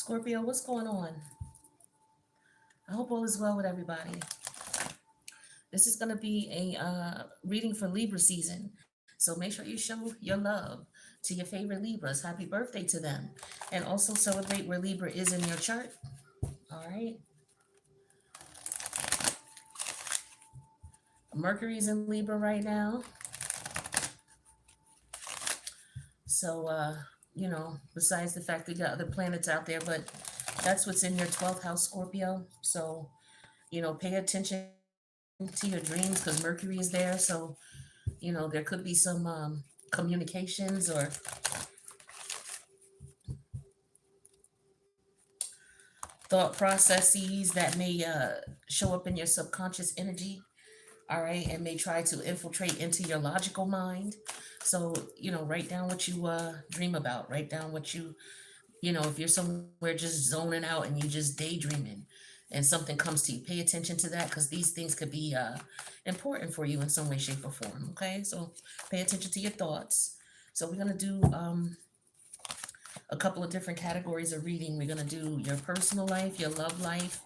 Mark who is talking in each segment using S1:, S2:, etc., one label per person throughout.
S1: Scorpio, what's going on? I hope all is well with everybody. This is going to be a reading for Libra season. So make sure you show your love to your favorite Libras. Happy birthday to them. And also celebrate where Libra is in your chart. All right. Mercury's in Libra right now. So, besides the fact we got other planets out there, but that's what's in your 12th house, Scorpio. So, pay attention to your dreams because Mercury is there. So, there could be some communications or thought processes that may show up in your subconscious energy, all right, and may try to infiltrate into your logical mind. So, write down what you dream about, write down what if you're somewhere just zoning out and you just daydreaming and something comes to you, pay attention to that because these things could be important for you in some way, shape, or form. Okay, so pay attention to your thoughts. So we're going to do a couple of different categories of reading. We're going to do your personal life, your love life,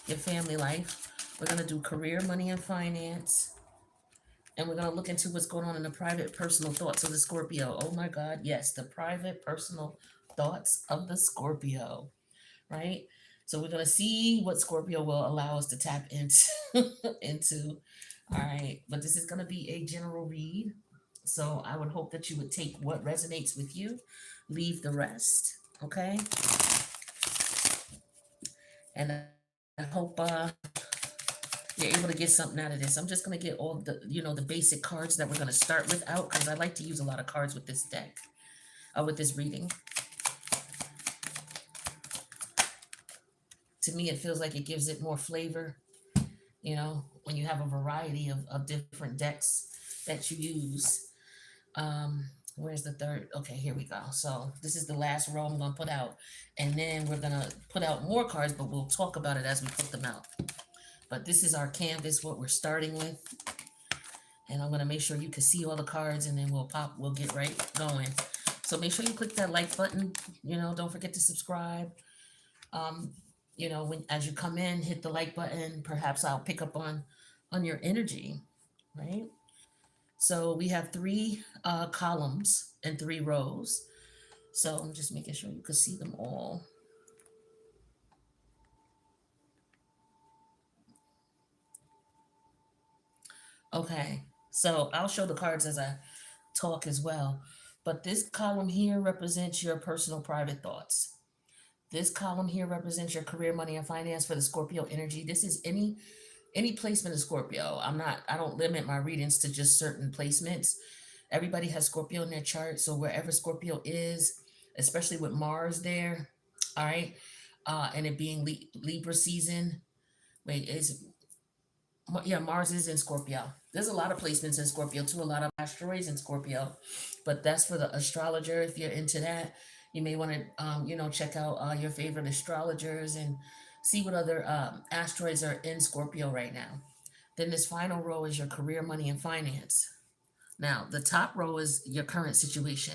S1: your family life. We're going to do career, money, and finance. And we're going to look into what's going on in the private, personal thoughts of the Scorpio. Oh my God, yes, the private, personal thoughts of the Scorpio, right? So we're going to see what Scorpio will allow us to tap into. into. All right, but this is going to be a general read. So I would hope that you would take what resonates with you, leave the rest, okay? And I hope you're able to get something out of this. I'm just gonna get all the basic cards that we're gonna start with out because I like to use a lot of cards with this deck, with this reading. To me, it feels like it gives it more flavor, when you have a variety of different decks that you use. Where's the third? Okay, here we go. So this is the last row I'm gonna put out, and then we're gonna put out more cards, but we'll talk about it as we put them out. But this is our canvas, what we're starting with. And I'm gonna make sure you can see all the cards and then we'll get right going. So make sure you click that like button, don't forget to subscribe. Um, when as you come in, hit the like button. Perhaps I'll pick up on your energy, right? So we have three columns and three rows. So I'm just making sure you can see them all. Okay, so I'll show the cards as I talk as well. But this column here represents your personal private thoughts. This column here represents your career, money, and finance for the Scorpio energy. This is any placement of Scorpio. I don't limit my readings to just certain placements. Everybody has Scorpio in their chart, so wherever Scorpio is, especially with Mars there, all right, and it being Libra season. Wait, is yeah, Mars is in Scorpio. There's a lot of placements in Scorpio too, a lot of asteroids in Scorpio, but that's for the astrologer. If you're into that, you may want to, check out your favorite astrologers and see what other asteroids are in Scorpio right now. Then this final row is your career, money, and finance. Now, the top row is your current situation.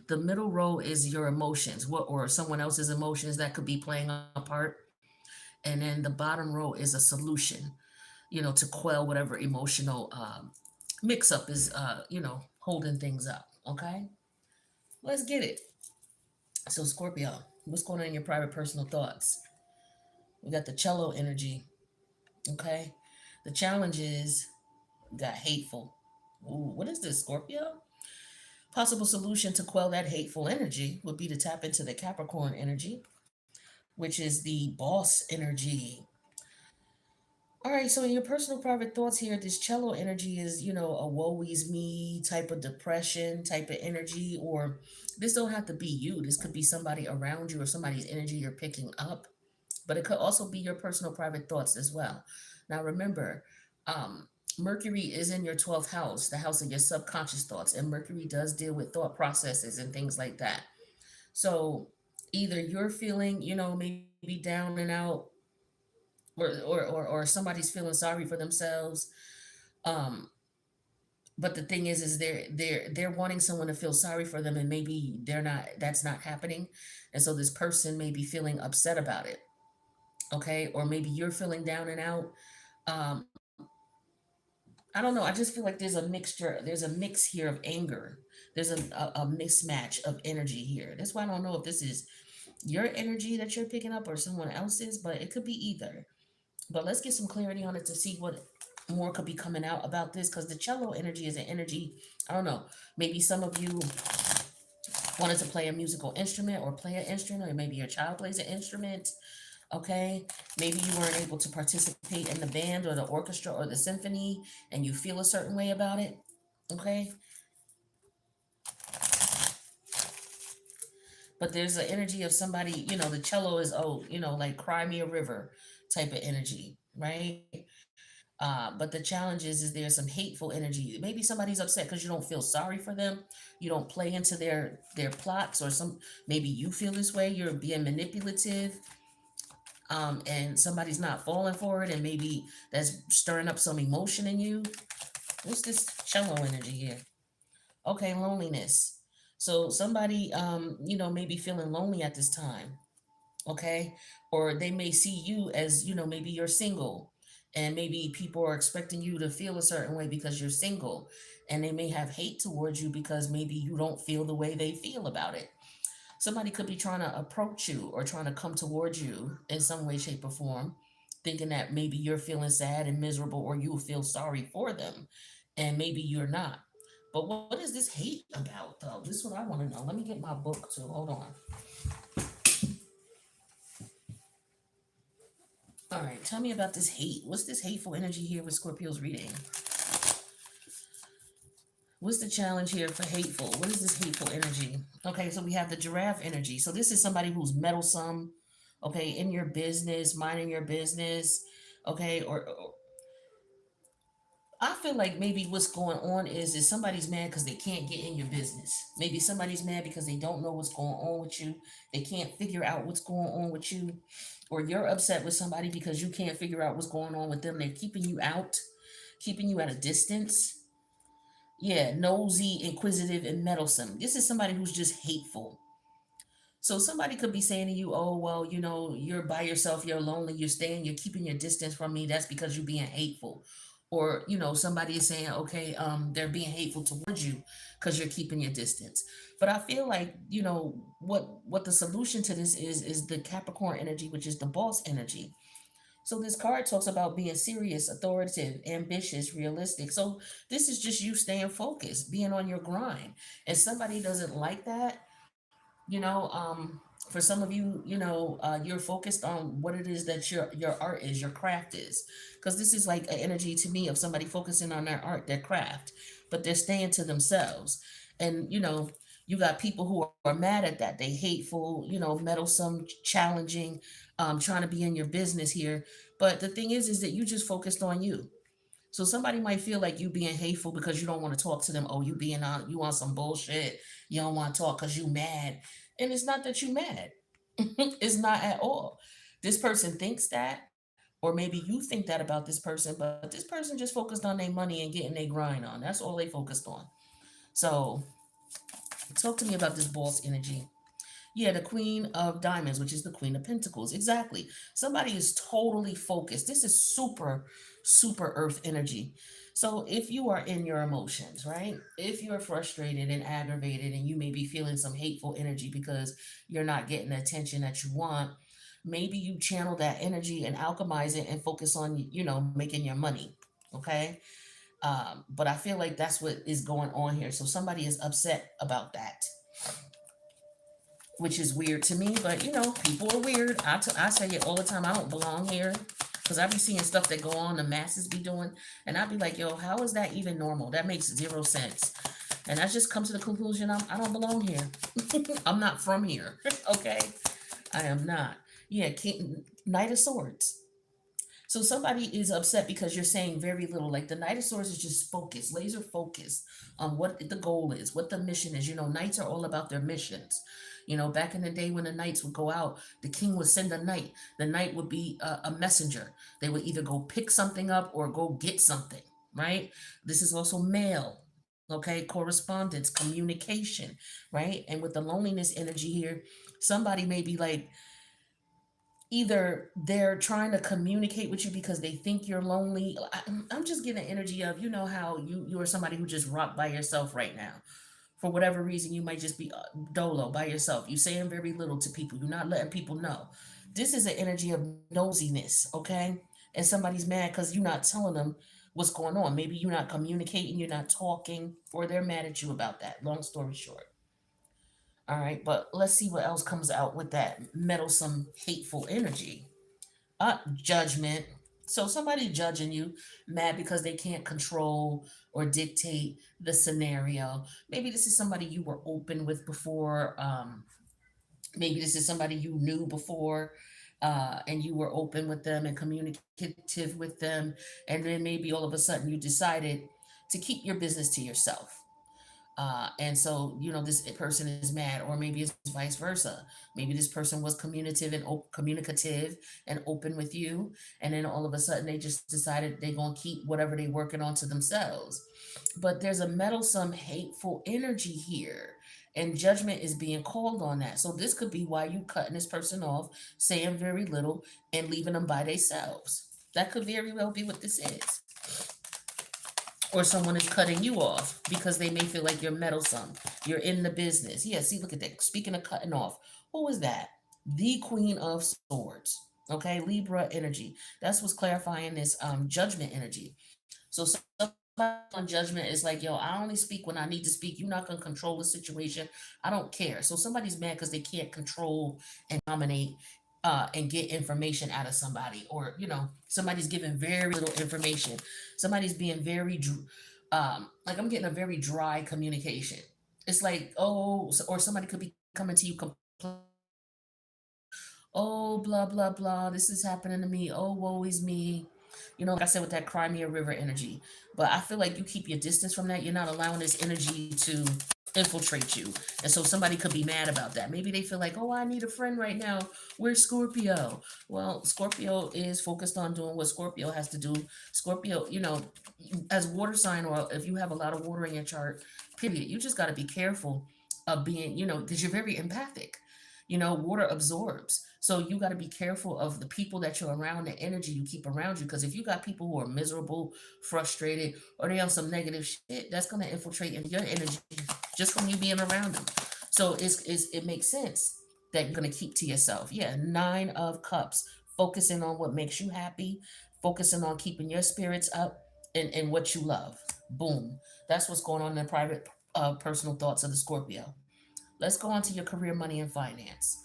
S1: The middle row is your emotions, what or someone else's emotions that could be playing a part. And then the bottom row is a solution, to quell whatever emotional mix up is, holding things up. Okay, let's get it. So, Scorpio, what's going on in your private personal thoughts? We got the cello energy. Okay, the challenge is got hateful. Ooh, what is this, Scorpio? Possible solution to quell that hateful energy would be to tap into the Capricorn energy, which is the boss energy. All right, so in your personal private thoughts here, this cello energy is, a woe is me type of depression type of energy, or this don't have to be you. This could be somebody around you or somebody's energy you're picking up, but it could also be your personal private thoughts as well. Now, remember, um, Mercury is in your 12th house, the house of your subconscious thoughts, and Mercury does deal with thought processes and things like that. So either you're feeling, maybe down and out, or somebody's feeling sorry for themselves, um, But the thing is they're wanting someone to feel sorry for them, and maybe they're not. That's not happening, and so this person may be feeling upset about it. Okay, or maybe you're feeling down and out. Um, I don't know. I just feel like there's a mixture. There's a mix here of anger. There's a mismatch of energy here. That's why I don't know if this is your energy that you're picking up or someone else's, but it could be either. But let's get some clarity on it to see what more could be coming out about this, because the cello energy is an energy. I don't know. Maybe some of you wanted to play a musical instrument or play an instrument, or maybe your child plays an instrument. Okay, maybe you weren't able to participate in the band or the orchestra or the symphony, and you feel a certain way about it. Okay, but there's an energy of somebody. The cello is, oh, like cry me a river type of energy, right? But the challenge is there's some hateful energy. Maybe somebody's upset because you don't feel sorry for them. You don't play into their plots, or maybe you feel this way. You're being manipulative, and somebody's not falling for it, and maybe that's stirring up some emotion in you. What's this cello energy here? Okay, loneliness. So somebody, may be feeling lonely at this time. Okay, or they may see you as, maybe you're single, and maybe people are expecting you to feel a certain way because you're single, and they may have hate towards you because maybe you don't feel the way they feel about it. Somebody could be trying to approach you or trying to come towards you in some way, shape, or form, thinking that maybe you're feeling sad and miserable, or you feel sorry for them, and maybe you're not. But what is this hate about, though? This is what I want to know. Let me get my book too. Hold on. All right, tell me about this hate. What's this hateful energy here with Scorpio's reading? What's the challenge here for hateful? What is this hateful energy? Okay, so we have the giraffe energy. So this is somebody who's meddlesome, okay, in your business, minding your business, okay, or I feel like maybe what's going on is somebody's mad because they can't get in your business. Maybe somebody's mad because they don't know what's going on with you. They can't figure out what's going on with you. Or you're upset with somebody because you can't figure out what's going on with them. They're keeping you out, keeping you at a distance. Yeah, nosy, inquisitive, and meddlesome. This is somebody who's just hateful. So somebody could be saying to you, "Oh, well, you're by yourself, you're lonely, you're keeping your distance from me. That's because you're being hateful." Or, somebody is saying, okay, they're being hateful towards you because you're keeping your distance. But I feel like, what the solution to this is the Capricorn energy, which is the boss energy. So this card talks about being serious, authoritative, ambitious, realistic. So this is just you staying focused, being on your grind. And somebody doesn't like that, you know, for some of you, you're focused on what it is that your art is, your craft is, because this is like an energy to me of somebody focusing on their art, their craft, but they're staying to themselves. And you got people who are mad at that. They hateful, meddlesome, challenging, trying to be in your business here. But the thing is that you just focused on you. So somebody might feel like you being hateful because you don't want to talk to them. Oh, you want some bullshit. You don't want to talk because you mad. And it's not that you mad. It's not at all. This person thinks that, or maybe you think that about this person, but this person just focused on their money and getting their grind on. That's all they focused on. So talk to me about this boss energy. Yeah, the Queen of Diamonds, which is the Queen of Pentacles. Exactly. Somebody is totally focused. This is super, super earth energy. So if you are in your emotions, right? If you're frustrated and aggravated and you may be feeling some hateful energy because you're not getting the attention that you want, maybe you channel that energy and alchemize it and focus on, making your money. Okay. But I feel like that's what is going on here. So somebody is upset about that, which is weird to me. But people are weird. I say it all the time. I don't belong here because I be seeing stuff that go on the masses be doing, and I be like, yo, how is that even normal? That makes zero sense. And I just come to the conclusion I don't belong here. I'm not from here. Okay, I am not. Yeah, Knight of Swords. So somebody is upset because you're saying very little. Like the Knight of Swords is just focused, laser focused on what the goal is, what the mission is. Knights are all about their missions. Back in the day when the knights would go out, the king would send a knight. The knight would be a messenger. They would either go pick something up or go get something, right? This is also male. Okay, correspondence, communication, right? And with the loneliness energy here, somebody may be like, either they're trying to communicate with you because they think you're lonely. I'm just getting the energy of, you know how you are somebody who just rock by yourself right now. For whatever reason, you might just be dolo by yourself. You saying very little to people. You're not letting people know. This is an energy of nosiness, okay? And somebody's mad because you're not telling them what's going on. Maybe you're not communicating, you're not talking, or they're mad at you about that. Long story short. All right, but let's see what else comes out with that meddlesome, hateful energy. Judgment. So somebody judging you, mad because they can't control or dictate the scenario. Maybe this is somebody you were open with before. Maybe this is somebody you knew before, and you were open with them and communicative with them. And then maybe all of a sudden you decided to keep your business to yourself. And so, this person is mad, or maybe it's vice versa. Maybe this person was communicative and open with you, and then all of a sudden they just decided they're gonna keep whatever they're working on to themselves. But there's a meddlesome, hateful energy here, and judgment is being called on that. So this could be why you cutting this person off, saying very little, and leaving them by themselves. That could very well be what this is. Or someone is cutting you off because they may feel like you're meddlesome. You're in the business. Yeah, see, look at that. Speaking of cutting off, who was that? The Queen of Swords. Okay, Libra energy. That's what's clarifying this judgment energy. So somebody on judgment is like, yo, I only speak when I need to speak. You're not gonna control the situation. I don't care. So somebody's mad because they can't control and dominate and get information out of somebody, or somebody's giving very little information. Somebody's being like, I'm getting a very dry communication. It's like, oh, or somebody could be coming to you complaining about something. Oh, blah blah blah, this is happening to me. Oh, woe is me. Like I said, with that Crimea River energy. But I feel like you keep your distance from that. You're not allowing this energy to infiltrate you. And so somebody could be mad about that. Maybe they feel like, oh, I need a friend right now. We're Scorpio. Well, Scorpio is focused on doing what Scorpio has to do. Scorpio, as water sign, or if you have a lot of water in your chart, period, you just got to be careful of being, because you're very empathic. Water absorbs. So you got to be careful of the people that you're around, the energy you keep around you. Because if you got people who are miserable, frustrated, or they on some negative shit, that's going to infiltrate into your energy just from you being around them. So it makes sense that you're going to keep to yourself. Yeah, 9 of Cups, focusing on what makes you happy, focusing on keeping your spirits up, and what you love. Boom. That's what's going on in the private, personal thoughts of the Scorpio. Let's go on to your career, money, and finance.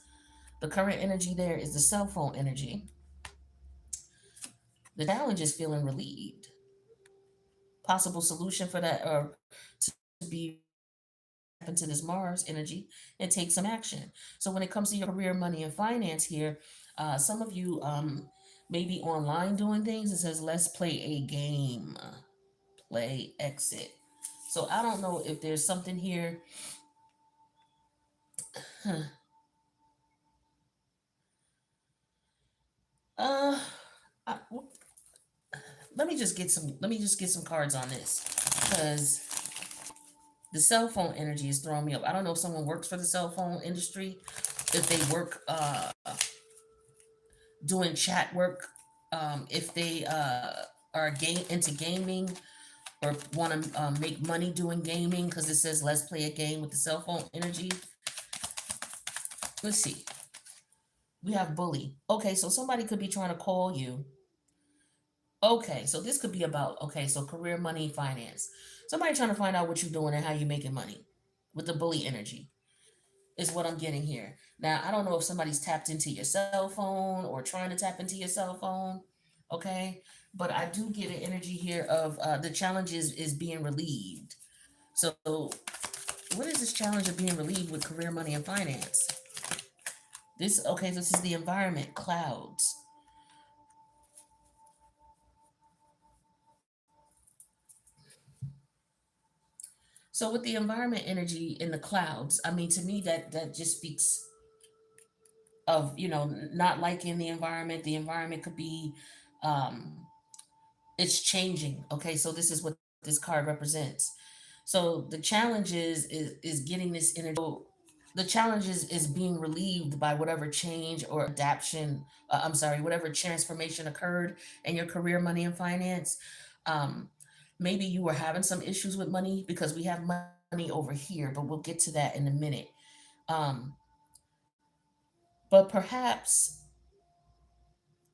S1: The current energy there is the cell phone energy. The challenge is feeling relieved. Possible solution for that, or to be relieved, is to tap into this Mars energy and take some action. So when it comes to your career, money, and finance here, some of you may be online doing things. It says, let's play a game. Play exit. So I don't know if there's something here. Huh. Uh, I, let me just get some cards on this, because the cell phone energy is throwing me up. I don't know if someone works for the cell phone industry, if they work doing chat work, if they are into gaming, or want to make money doing gaming, because it says let's play a game with the cell phone energy. Let's see. We have bully. Okay, so somebody could be trying to call you. Okay, so this could be about, okay, so career, money, finance. Somebody trying to find out what you're doing and how you're making money with the bully energy is what I'm getting here. Now, I don't know if somebody's tapped into your cell phone or trying to tap into your cell phone, okay? But I do get an energy here of the challenge is being relieved. So, what is this challenge of being relieved with career, money, and finance? Okay, this is the environment, clouds. So with the environment energy in the clouds, I mean, to me that just speaks of, not liking the environment. The environment could be, um, it's changing. Okay, so this is what this card represents. So the challenge is getting this energy. The challenge is being relieved by whatever change or adaptation. I'm sorry, whatever transformation occurred in your career, money, and finance. Um, Maybe you were having some issues with money because we have money over here, but we'll get to that in a minute. Um, but perhaps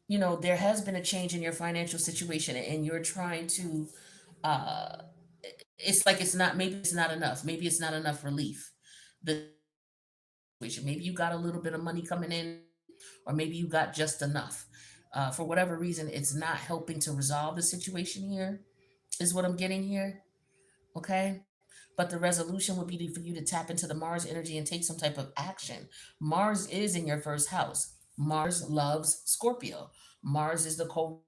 S1: there has been a change in your financial situation, and you're trying to. Uh, it's like it's not. Maybe it's not enough. Maybe it's not enough relief. The situation. Maybe you got a little bit of money coming in, or maybe you got just enough. For whatever reason, it's not helping to resolve the situation here, is what I'm getting here. Okay? But the resolution would be for you to tap into the Mars energy and take some type of action. Mars is in your first house. Mars loves Scorpio. Mars is the co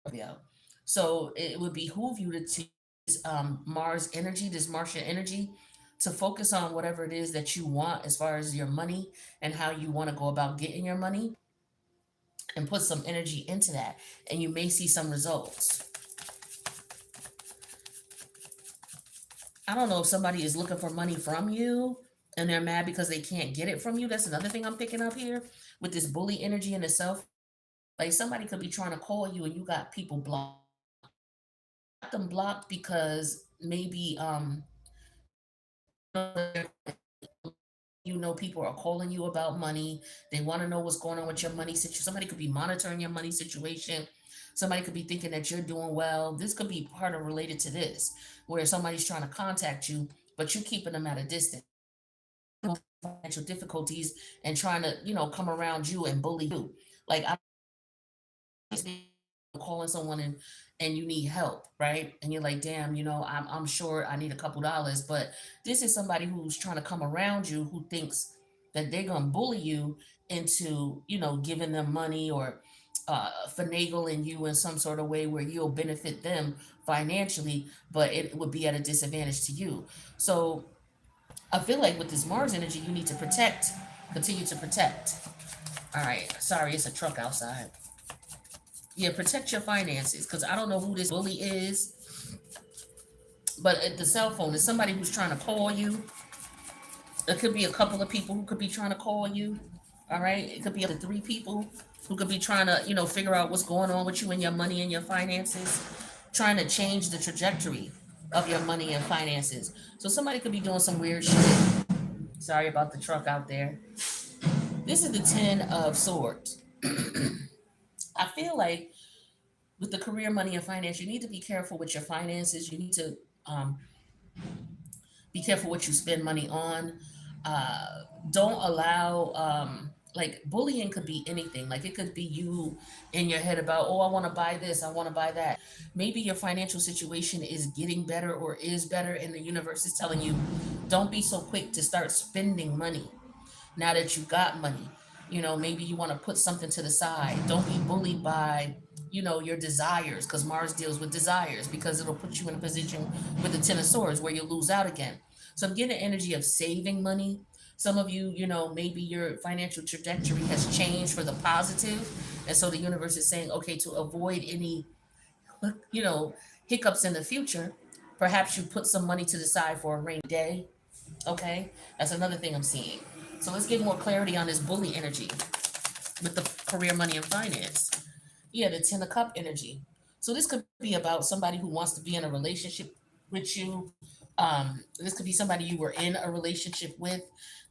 S1: Scorpio. So it would behoove you to use Mars energy, this Martian energy, to focus on whatever it is that you want as far as your money and how you want to go about getting your money, and put some energy into that. And you may see some results. I don't know if somebody is looking for money from you and they're mad because they can't get it from you. That's another thing I'm picking up here with this bully energy in itself. Like somebody could be trying to call you and you got people blocked. Got them blocked because maybe people are calling you about money. They want to know what's going on with your money situation. Somebody could be monitoring your money situation. Somebody could be thinking that you're doing well. This could be part of related to this, where somebody's trying to contact you, but you're keeping them at a distance. Financial difficulties and trying to, come around you and bully you. Like I calling someone and you need help, right? And you're like, damn, I'm sure I need a couple dollars, but this is somebody who's trying to come around you who thinks that they're gonna bully you into, giving them money or finagling you in some sort of way where you'll benefit them financially, but it would be at a disadvantage to you. So I feel like with this Mars energy, you need to protect, continue to protect. All right, sorry, it's a truck outside. Yeah, protect your finances because I don't know who this bully is, but at the cell phone is somebody who's trying to call you. It could be a couple of people who could be trying to call you. All right, it could be up to three people who could be trying to, figure out what's going on with you and your money and your finances, trying to change the trajectory of your money and finances. So somebody could be doing some weird shit. Sorry about the truck out there. This is the Ten of Swords. I feel like with the career, money, and finance, you need to be careful with your finances. You need to um, be careful what you spend money on. Uh, don't allow, like, bullying could be anything. Like, it could be you in your head about, oh, I want to buy this, I want to buy that. Maybe your financial situation is getting better or is better, and the universe is telling you, don't be so quick to start spending money now that you got money. Maybe you want to put something to the side. Don't be bullied by, your desires, because Mars deals with desires, because it'll put you in a position with the Ten of Swords where you lose out again. So I'm getting the energy of saving money. Some of you, maybe your financial trajectory has changed for the positive, and so the universe is saying, okay, to avoid any, you know, hiccups in the future, perhaps you put some money to the side for a rainy day. Okay, that's another thing I'm seeing. So let's get more clarity on this bully energy with the career, money, and finance. Yeah, the Ten of Cup energy. So this could be about somebody who wants to be in a relationship with you. This could be somebody you were in a relationship with.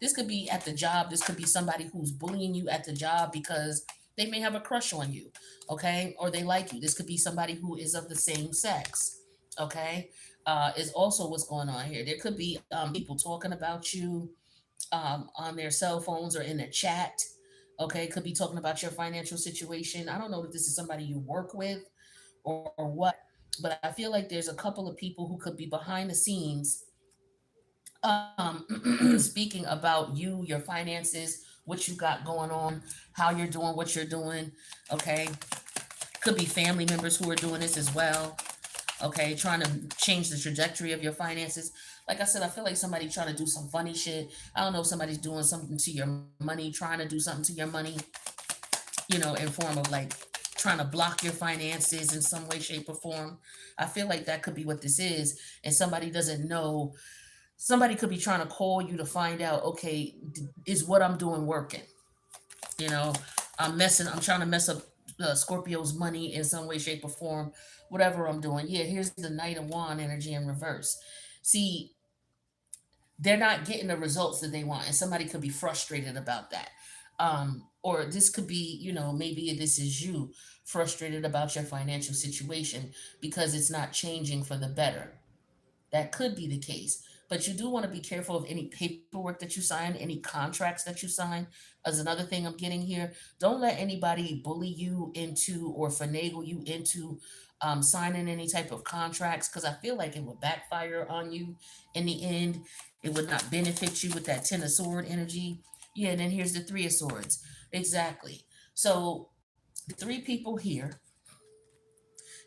S1: This could be at the job. This could be somebody who's bullying you at the job because they may have a crush on you, okay, or they like you. This could be somebody who is of the same sex, okay. Is also what's going on here. There could be people talking about you on their cell phones or in a chat. Okay, could be talking about your financial situation. I don't know if this is somebody you work with or what, but I feel like there's a couple of people who could be behind the scenes speaking about you, your finances, what you got going on, how you're doing, what you're doing. Okay, could be family members who are doing this as well. Okay, trying to change the trajectory of your finances. Like I said, I feel like somebody trying to do some funny shit. I don't know if somebody's doing something to your money, trying to do something to your money, in form of like trying to block your finances in some way, shape, or form. I feel like that could be what this is, and somebody doesn't know. Somebody could be trying to call you to find out, okay, is what I'm doing working? You know, I'm trying to mess up Scorpio's money in some way, shape, or form. Whatever I'm doing. Yeah, here's the Knight of Wand energy in reverse. See, they're not getting the results that they want, and somebody could be frustrated about that. Or this could be, maybe this is you frustrated about your financial situation because it's not changing for the better. That could be the case. But you do want to be careful of any paperwork that you sign, any contracts that you sign. As another thing I'm getting here, don't let anybody bully you into or finagle you into signing any type of contracts, because I feel like it would backfire on you in the end. It would not benefit you with that Ten of Sword energy. Yeah, and then here's the Three of Swords. Exactly. So three people here,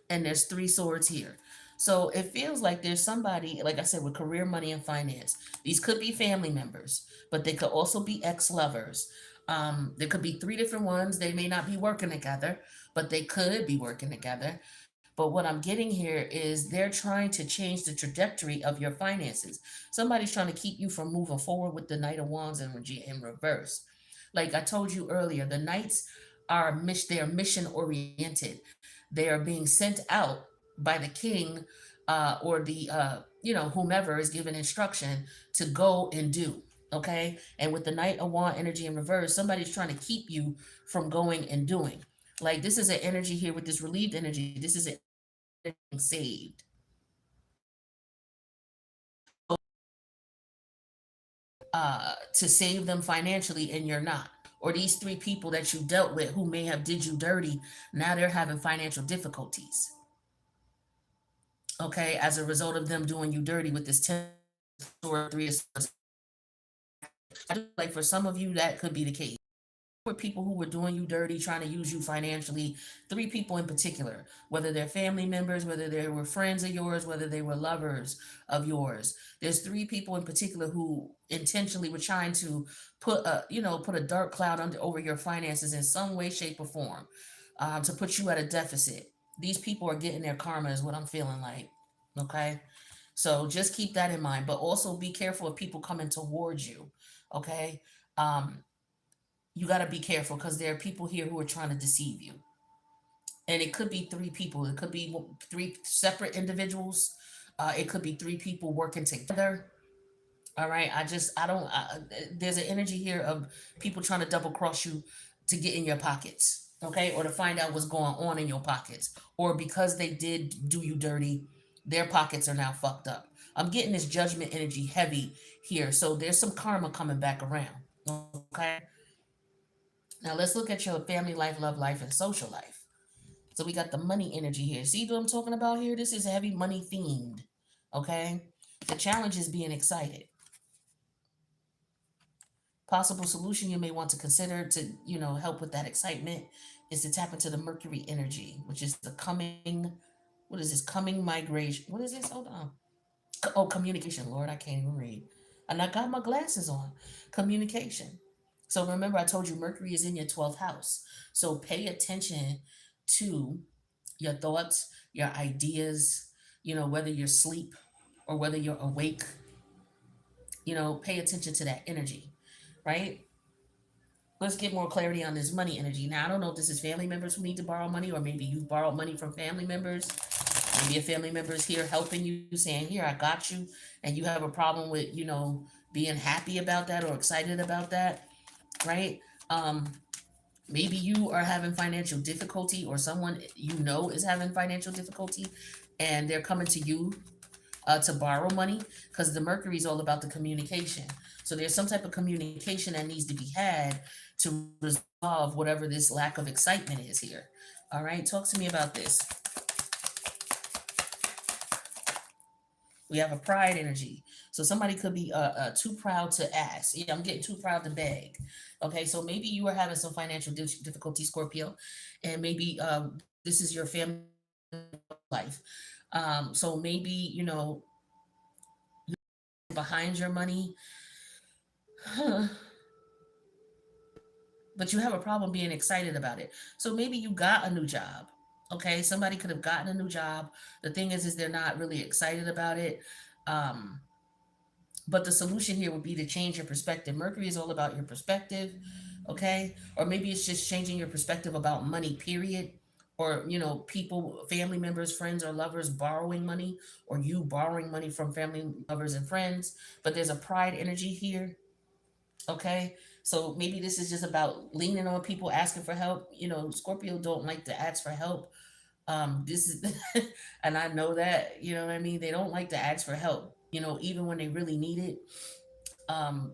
S1: and there's three swords here. So it feels like there's somebody, like I said, with career, money, and finance. These could be family members, but they could also be ex lovers. There could be three different ones. They may not be working together, but they could be working together. But what I'm getting here is they're trying to change the trajectory of your finances. Somebody's trying to keep you from moving forward with the Knight of Wands in reverse. Like I told you earlier, the knights they are mission oriented. They are being sent out by the king, or the whomever is given instruction to go and do. Okay, and with the Knight of Wand energy in reverse, somebody's trying to keep you from going and doing. Like this is an energy here with this relieved energy. This is an saved to save them financially, and you're not. Or these three people that you dealt with who may have did you dirty, now they're having financial difficulties. Okay, as a result of them doing you dirty with this 10 or 3 of swords. Like for some of you that could be the case. Were people who were doing you dirty, trying to use you financially. Three people in particular, whether they're family members, whether they were friends of yours, whether they were lovers of yours. There's three people in particular who intentionally were trying to put a dark cloud over your finances in some way, shape, or form, to put you at a deficit. These people are getting their karma, is what I'm feeling like. Okay. So just keep that in mind, but also be careful of people coming towards you. Okay. You got to be careful because there are people here who are trying to deceive you. And it could be three people, it could be three separate individuals, it could be three people working together. All right, I don't there's an energy here of people trying to double cross you to get in your pockets, okay, or to find out what's going on in your pockets, or because they did do you dirty, their pockets are now fucked up. I'm getting this judgment energy heavy here, so there's some karma coming back around. Okay, now let's look at your family life, love life, and social life. So we got the money energy here. See what I'm talking about here? This is heavy money themed. Okay? The challenge is being excited. Possible solution you may want to consider to, help with that excitement is to tap into the Mercury energy, which is the coming, what is this? Coming migration. What is this? Hold on. Oh, communication. Lord, I can't even read. And I got my glasses on. Communication. So remember, I told you Mercury is in your 12th house. So pay attention to your thoughts, your ideas, whether you're asleep or whether you're awake, pay attention to that energy, right? Let's get more clarity on this money energy. Now, I don't know if this is family members who need to borrow money, or maybe you've borrowed money from family members. Maybe a family member is here helping you, saying, here, I got you. And you have a problem with, being happy about that or excited about that, right? Maybe you are having financial difficulty, or someone is having financial difficulty, and they're coming to you to borrow money, because the Mercury is all about the communication. So there's some type of communication that needs to be had to resolve whatever this lack of excitement is here. All right, talk to me about this. We have a pride energy. So somebody could be too proud to ask. Yeah, I'm getting too proud to beg. Okay, so maybe you are having some financial difficulty, Scorpio, and maybe this is your family life. So maybe, behind your money. but you have a problem being excited about it. So maybe you got a new job. Okay, somebody could have gotten a new job. The thing is they're not really excited about it. Um, but the solution here would be to change your perspective. Mercury is all about your perspective, okay? Or maybe it's just changing your perspective about money, period. Or, people, family members, friends, or lovers borrowing money, or you borrowing money from family, lovers, and friends. But there's a pride energy here, okay? So maybe this is just about leaning on people, asking for help. Scorpio don't like to ask for help. This is, and I know that, you know what I mean? They don't like to ask for help, even when they really need it.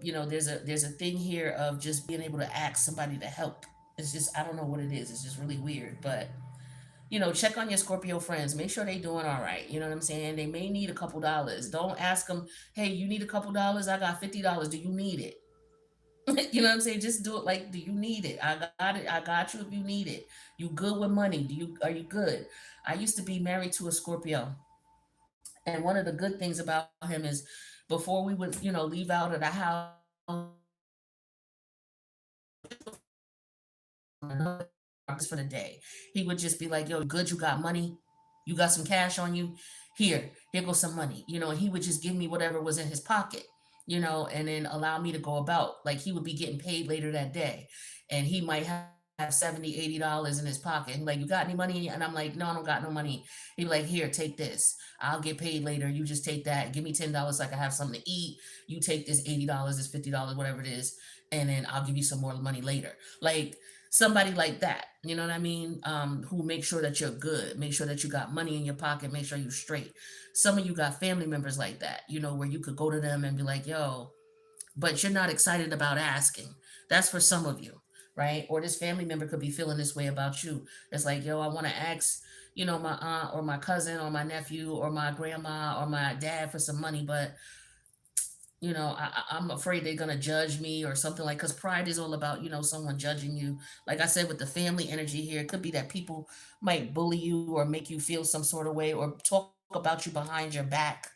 S1: There's a thing here of just being able to ask somebody to help. It's just, I don't know what it is. It's just really weird. But, check on your Scorpio friends. Make sure they doing all right. You know what I'm saying? They may need a couple dollars. Don't ask them, hey, you need a couple dollars? I got $50. Do you need it? You know what I'm saying? Just do it like, do you need it? I got it. I got you if you need it. You good with money? Are you good? I used to be married to a Scorpio. And one of the good things about him is before we would, leave out of the house, just for the day. He would just be like, yo, good, you got money? You got some cash on you? Here goes some money. And he would just give me whatever was in his pocket, and then allow me to go about. Like he would be getting paid later that day. And he might have 70, $80 in his pocket. And like, you got any money? And I'm like, no, I don't got no money. He'd be like, here, take this. I'll get paid later. You just take that. Give me $10 so I can have something to eat. You take this $80, this $50, whatever it is, and then I'll give you some more money later. Like somebody like that, you know what I mean? Who make sure that you're good, make sure that you got money in your pocket, make sure you're straight. Some of you got family members like that, where you could go to them and be like, yo, but you're not excited about asking. That's for some of you, right? Or this family member could be feeling this way about you. It's like, yo, I want to ask, my aunt or my cousin or my nephew or my grandma or my dad for some money, but I'm afraid they're gonna judge me or something, like, because pride is all about, someone judging you. Like I said, with the family energy here, it could be that people might bully you or make you feel some sort of way or talk about you behind your back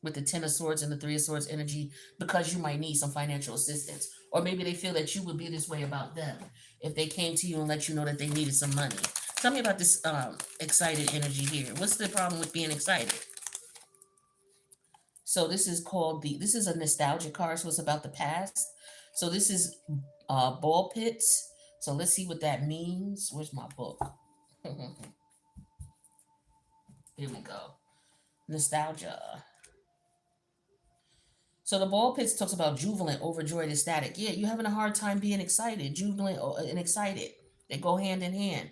S1: with the Ten of Swords and the Three of Swords energy, because you might need some financial assistance. Or maybe they feel that you would be this way about them if they came to you and let you know that they needed some money. Tell me about this excited energy here. What's the problem with being excited? So this is a nostalgia card, so it's about the past. So this is ball pits. So let's see what that means. Where's my book? Here we go. Nostalgia. So the ball pits talks about jubilant, overjoyed, ecstatic. Yeah, you're having a hard time being excited, jubilant and excited. They go hand in hand.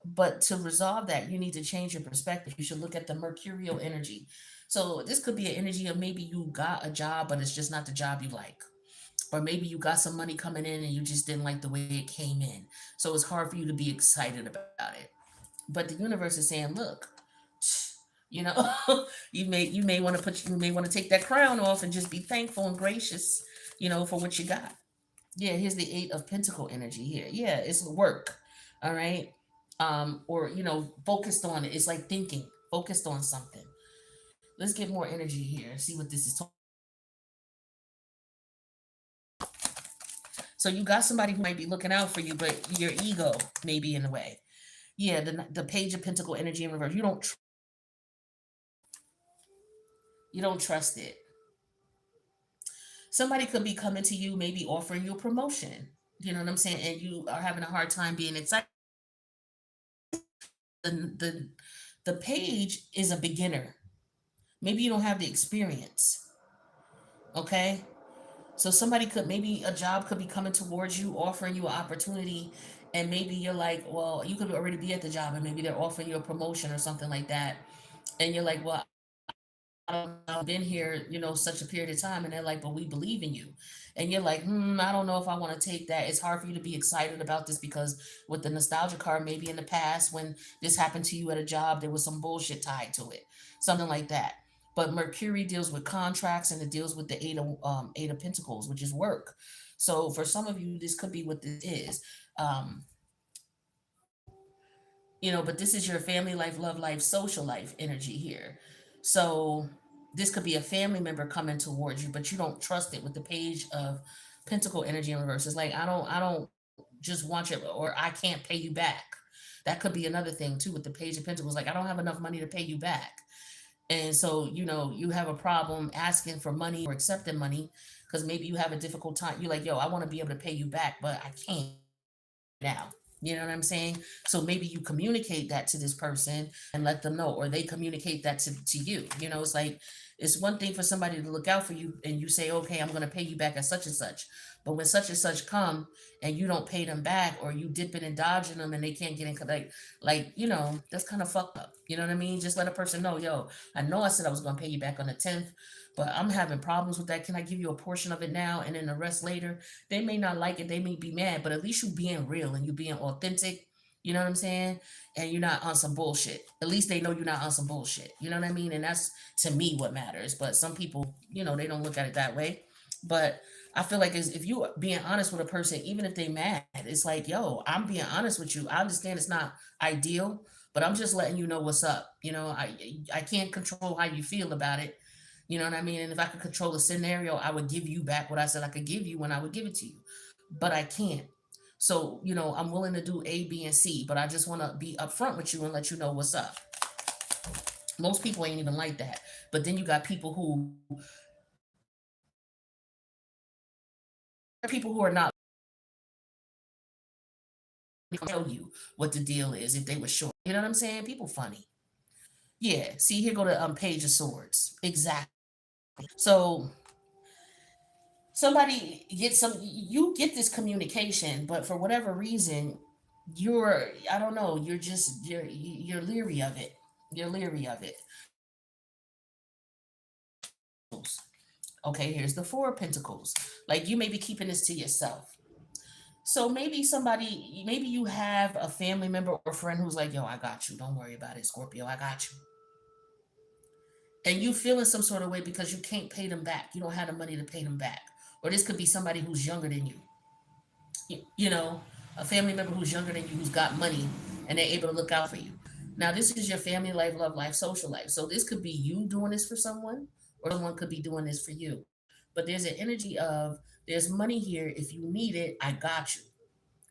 S1: But to resolve that, you need to change your perspective. You should look at the mercurial energy. So this could be an energy of maybe you got a job, but it's just not the job you like. Or maybe you got some money coming in and you just didn't like the way it came in. So it's hard for you to be excited about it. But the universe is saying, look, you know, you may want to take that crown off and just be thankful and gracious, for what you got. Yeah, here's the Eight of Pentacle energy here. Yeah, it's work. All right. Or focused on it. It's like thinking, focused on something. Let's get more energy here. See what this is talking. So you got somebody who might be looking out for you, but your ego may be in the way. Yeah, the Page of Pentacle energy in reverse. You don't trust it. Somebody could be coming to you, maybe offering you a promotion. You know what I'm saying? And you are having a hard time being excited. The the page is a beginner. Maybe you don't have the experience. Okay? So somebody could, maybe a job could be coming towards you, offering you an opportunity, and maybe you're like, well, you could already be at the job, and maybe they're offering you a promotion or something like that, and you're like, well, I've been here, such a period of time, and they're like, but we believe in you, and you're like, I don't know if I want to take that. It's hard for you to be excited about this because with the nostalgia card, maybe in the past when this happened to you at a job, there was some bullshit tied to it, something like that. But Mercury deals with contracts and it deals with the Eight of Pentacles, which is work. So for some of you, this could be what this is. Um, but this is your family life, love life, social life energy here. So this could be a family member coming towards you, but you don't trust it with the Page of Pentacle energy in reverse. It's like, I don't just want your, or I can't pay you back. That could be another thing too with the Page of Pentacles. Like, I don't have enough money to pay you back. And so, you have a problem asking for money or accepting money because maybe you have a difficult time. You're like, yo, I want to be able to pay you back, but I can't now. You know what I'm saying? So maybe you communicate that to this person and let them know, or they communicate that to you. It's like, it's one thing for somebody to look out for you and you say, okay, I'm going to pay you back at such and such. But when such and such come and you don't pay them back, or you dipping and dodging them and they can't get in, that's kind of fucked up. You know what I mean? Just let a person know, yo, I know I said I was going to pay you back on the 10th, but I'm having problems with that. Can I give you a portion of it now and then the rest later? They may not like it, they may be mad, but at least you being real and you being authentic. You know what I'm saying? And you're not on some bullshit. At least they know you're not on some bullshit. You know what I mean? And that's, to me, what matters. But some people, they don't look at it that way. But I feel like, if you being honest with a person, even if they mad, it's like, yo, I'm being honest with you. I understand it's not ideal, but I'm just letting you know what's up. I can't control how you feel about it. You know what I mean? And if I could control the scenario, I would give you back what I said I could give you when I would give it to you. But I can't. So, I'm willing to do A, B, and C, but I just want to be upfront with you and let you know what's up. Most people ain't even like that. But then you got people who are not tell you what the deal is if they were sure. You know what I'm saying? People funny. Yeah. See, here go the Page of Swords. Exactly. So somebody gets you get this communication, but for whatever reason, I don't know, you're leery of it. You're leery of it. Okay, here's the Four of Pentacles. Like, you may be keeping this to yourself. So maybe you have a family member or friend who's like, yo, I got you. Don't worry about it, Scorpio. I got you. And you feel in some sort of way because you can't pay them back. You don't have the money to pay them back. Or this could be somebody who's younger than you. You know, a family member who's younger than you, who's got money, and they're able to look out for you. Now, this is your family life, love life, social life. So this could be you doing this for someone, or someone could be doing this for you. But there's an energy of, there's money here. If you need it, I got you.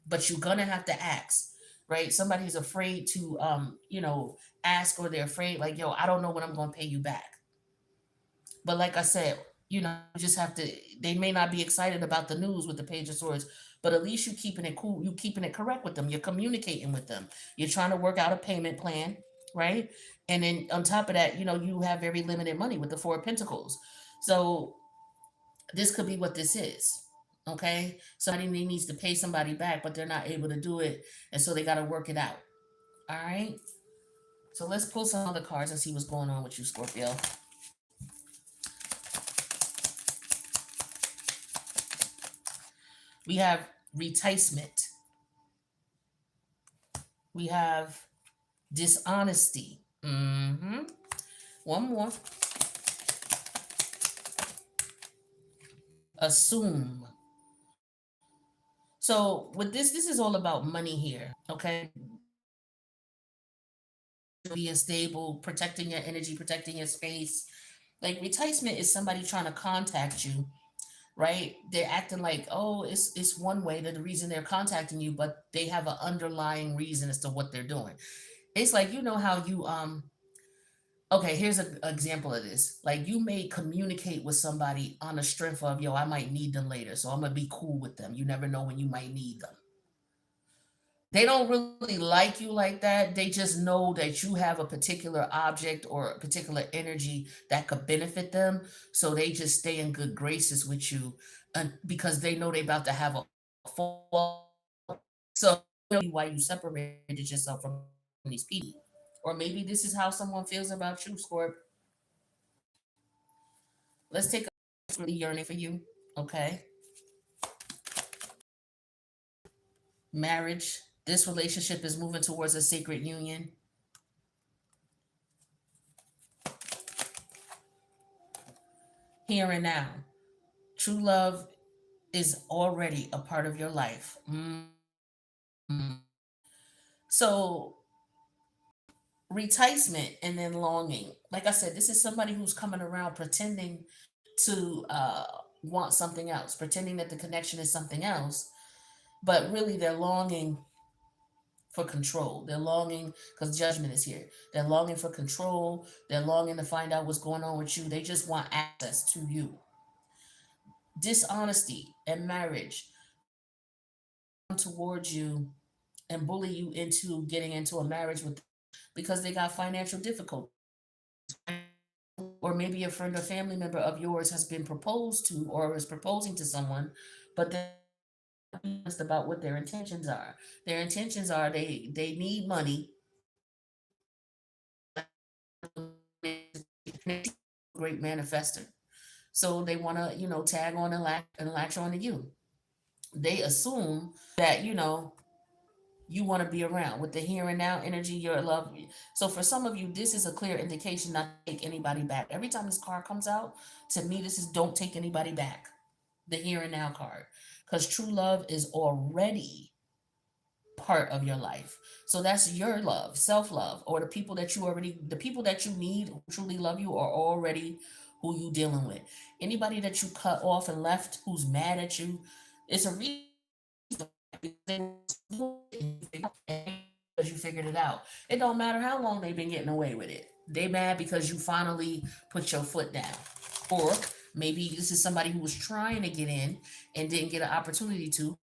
S1: But you're gonna have to ask, right? Somebody's afraid to, ask, or they're afraid, like, yo, I don't know when I'm gonna pay you back. But like I said, you just have to. They may not be excited about the news with the Page of Swords, but at least you keeping it cool. You keeping it correct with them. You're communicating with them. You're trying to work out a payment plan, right? And then on top of that, you have very limited money with the Four of Pentacles. So this could be what this is. Okay, somebody needs to pay somebody back, but they're not able to do it, and so they got to work it out. All right. So let's pull some other cards and see what's going on with you, Scorpio. We have reticement. We have dishonesty. One more. Assume. So with this is all about money here. Okay. Being stable, protecting your energy, protecting your space. Like, reticement is somebody trying to contact you, right? They're acting like, oh, it's one way, that the reason they're contacting you, but they have an underlying reason as to what they're doing. It's like, how you okay, here's an example of this. Like, you may communicate with somebody on the strength of, yo, I might need them later, so I'm gonna be cool with them. You never know when you might need them. They don't really like you like that. They just know that you have a particular object or a particular energy that could benefit them. So they just stay in good graces with you, because they know they're about to have a fall. So why you separated yourself from these people. Or maybe this is how someone feels about you, Scorp. Let's take a really yearning for you. Okay. Marriage. This relationship is moving towards a sacred union. Here and now. True love is already a part of your life. So, reticement and then longing. Like I said, this is somebody who's coming around pretending to want something else, pretending that the connection is something else. but really they're longing for control. They're longing because judgment is here. They're longing for control. They're longing to find out what's going on with you. They just want access to you. Dishonesty and marriage towards you and bully you into getting into a marriage with them because they got financial difficulties. Or maybe a friend or family member of yours has been proposed to or is proposing to someone, but they're honest about what their intentions are. Their intentions are they need money, great manifester. So they want to, tag on and latch on to you. They assume that, you want to be around with the here and now energy, your love. So for some of you, this is a clear indication not to take anybody back. Every time this card comes out, to me, this is don't take anybody back. The here and now card. Because true love is already part of your life. So that's your love, self love, or the people that you need who truly love you are already who you dealing with. Anybody that you cut off and left who's mad at you, it's a reason because you figured it out. It don't matter how long they've been getting away with it. They mad because you finally put your foot down. Or maybe this is somebody who was trying to get in and didn't get an opportunity to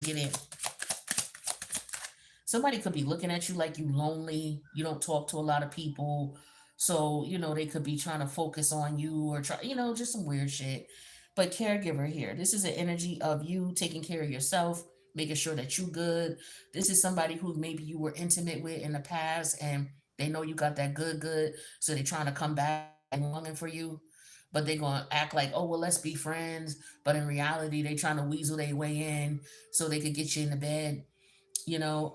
S1: get in. Somebody could be looking at you like you lonely, you don't talk to a lot of people. So, they could be trying to focus on you or try, just some weird shit. But caregiver here, this is an energy of you taking care of yourself, making sure that you good. This is somebody who maybe you were intimate with in the past and they know you got that good. So they're trying to come back and longing for you. But they're gonna act like, oh well, let's be friends. But in reality, they trying to weasel their way in so they could get you in the bed you know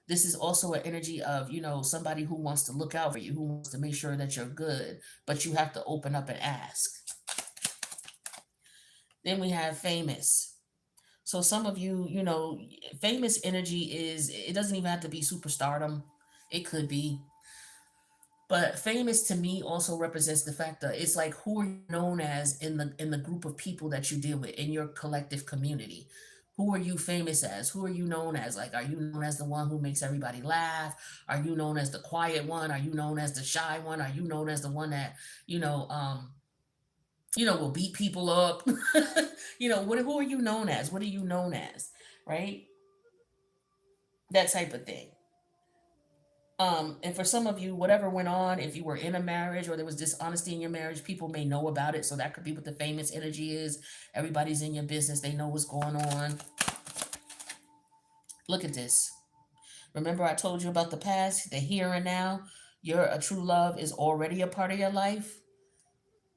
S1: this is also an energy of somebody who wants to look out for you, who wants to make sure that you're good, but you have to open up and ask. Then we have famous. So some of you, famous energy is, it doesn't even have to be superstardom. It could be, but famous to me also represents the fact that it's like who are you known as in the group of people that you deal with in your collective community. Who are you famous as? Who are you known as? Like, are you known as the one who makes everybody laugh? Are you known as the quiet one? Are you known as the shy one? Are you known as the one that you know um will beat people up? Who are you known as? What are you known as? Right? That type of thing. And for some of you, whatever went on, if you were in a marriage or there was dishonesty in your marriage, people may know about it. So that could be what the famous energy is. Everybody's in your business, they know what's going on. Look at this. Remember, I told you about the past, the here and now. Your a true love is already a part of your life.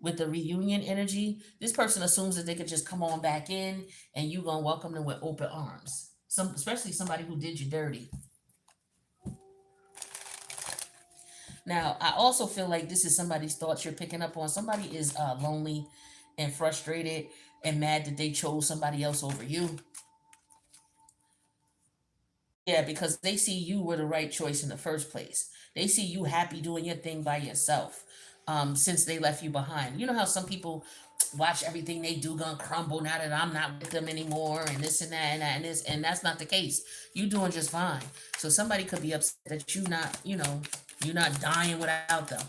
S1: With the reunion energy, this person assumes that they could just come on back in and you gonna welcome them with open arms. Especially somebody who did you dirty. Now, I also feel like this is somebody's thoughts you're picking up on. Somebody is lonely and frustrated and mad that they chose somebody else over you. Yeah, because they see you were the right choice in the first place. They see you happy doing your thing by yourself since they left you behind. You know how some people watch everything they do gonna crumble now that I'm not with them anymore and this and that and that and this, and that's not the case. You doing just fine. So somebody could be upset that you're not dying without them.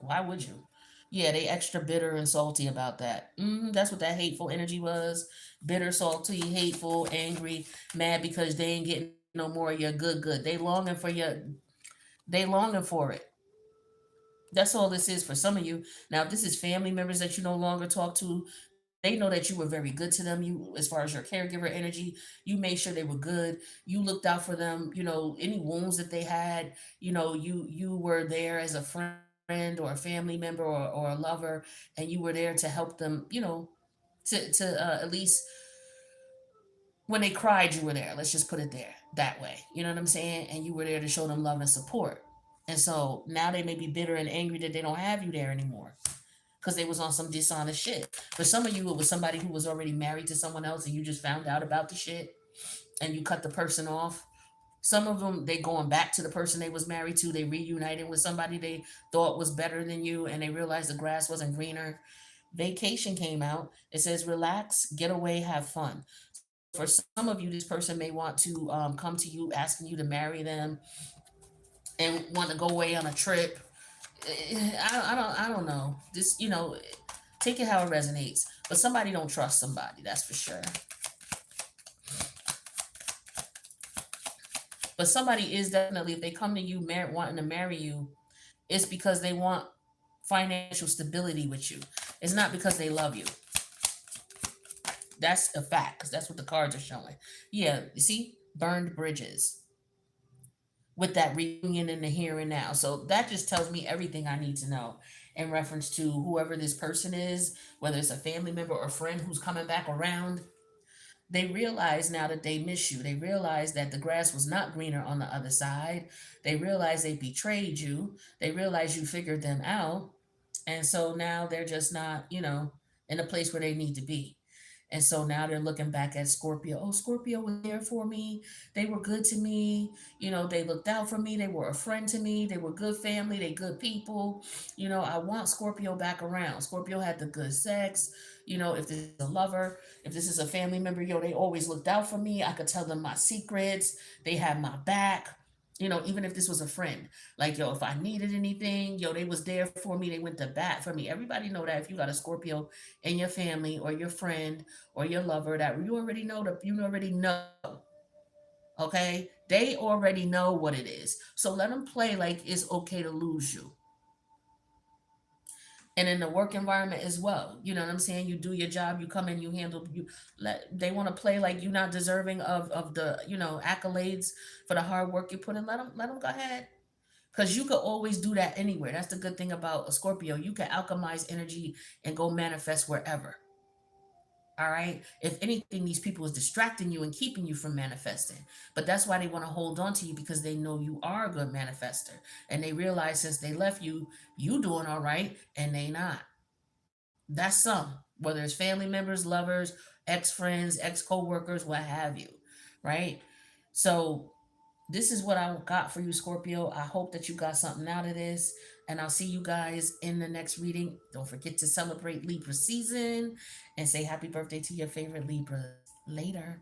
S1: Why would you? Yeah, they extra bitter and salty about that. That's what that hateful energy was. Bitter, salty, hateful, angry, mad because they ain't getting no more of your good. They longing for your, they longing for it. That's all this is for some of you. Now, if this is family members that you no longer talk to, they know that you were very good to them. You, as far as your caregiver energy, you made sure they were good. You looked out for them. Any wounds that they had, you were there as a friend or a family member or a lover, and you were there to help them. To at least when they cried, you were there. Let's just put it there that way. You know what I'm saying? And you were there to show them love and support. And so now they may be bitter and angry that they don't have you there anymore because they was on some dishonest shit. For some of you, it was somebody who was already married to someone else and you just found out about the shit and you cut the person off. Some of them, they going back to the person they was married to. They reunited with somebody they thought was better than you and they realized the grass wasn't greener. Vacation came out. It says relax, get away, have fun. So for some of you, this person may want to come to you asking you to marry them and want to go away on a trip. I don't know. This, take it how it resonates. But somebody don't trust somebody, that's for sure. But somebody is definitely, if they come to you wanting to marry you, it's because they want financial stability with you. It's not because they love you. That's a fact, because that's what the cards are showing. Yeah, you see, burned bridges with that reunion in the here and now. So that just tells me everything I need to know in reference to whoever this person is, whether it's a family member or friend who's coming back around. They realize now that they miss you. They realize that the grass was not greener on the other side. They realize they betrayed you. They realize you figured them out. And so now they're just not, in a place where they need to be. And so now they're looking back at Scorpio. Oh, Scorpio was there for me. They were good to me. They looked out for me. They were a friend to me. They were good family. They good people. I want Scorpio back around. Scorpio had the good sex. If this is a lover, if this is a family member, they always looked out for me. I could tell them my secrets. They had my back. Even if this was a friend, like, if I needed anything, they was there for me. They went to bat for me. Everybody know that if you got a Scorpio in your family or your friend or your lover, that you already know. Okay, they already know what it is. So let them play like it's okay to lose you. And in the work environment as well, you know what I'm saying? You do your job, you come in, you handle, they want to play like you're not deserving of the accolades for the hard work you put in. Let them go ahead. Because you could always do that anywhere. That's the good thing about a Scorpio. You can alchemize energy and go manifest wherever. All right. If anything, these people is distracting you and keeping you from manifesting. But that's why they want to hold on to you, because they know you are a good manifester. And they realize since they left you, you doing all right and they not. That's some. Whether it's family members, lovers, ex friends, ex co workers, what have you. Right. So this is what I got for you, Scorpio. I hope that you got something out of this. And I'll see you guys in the next reading. Don't forget to celebrate Libra season and say happy birthday to your favorite Libras. Later.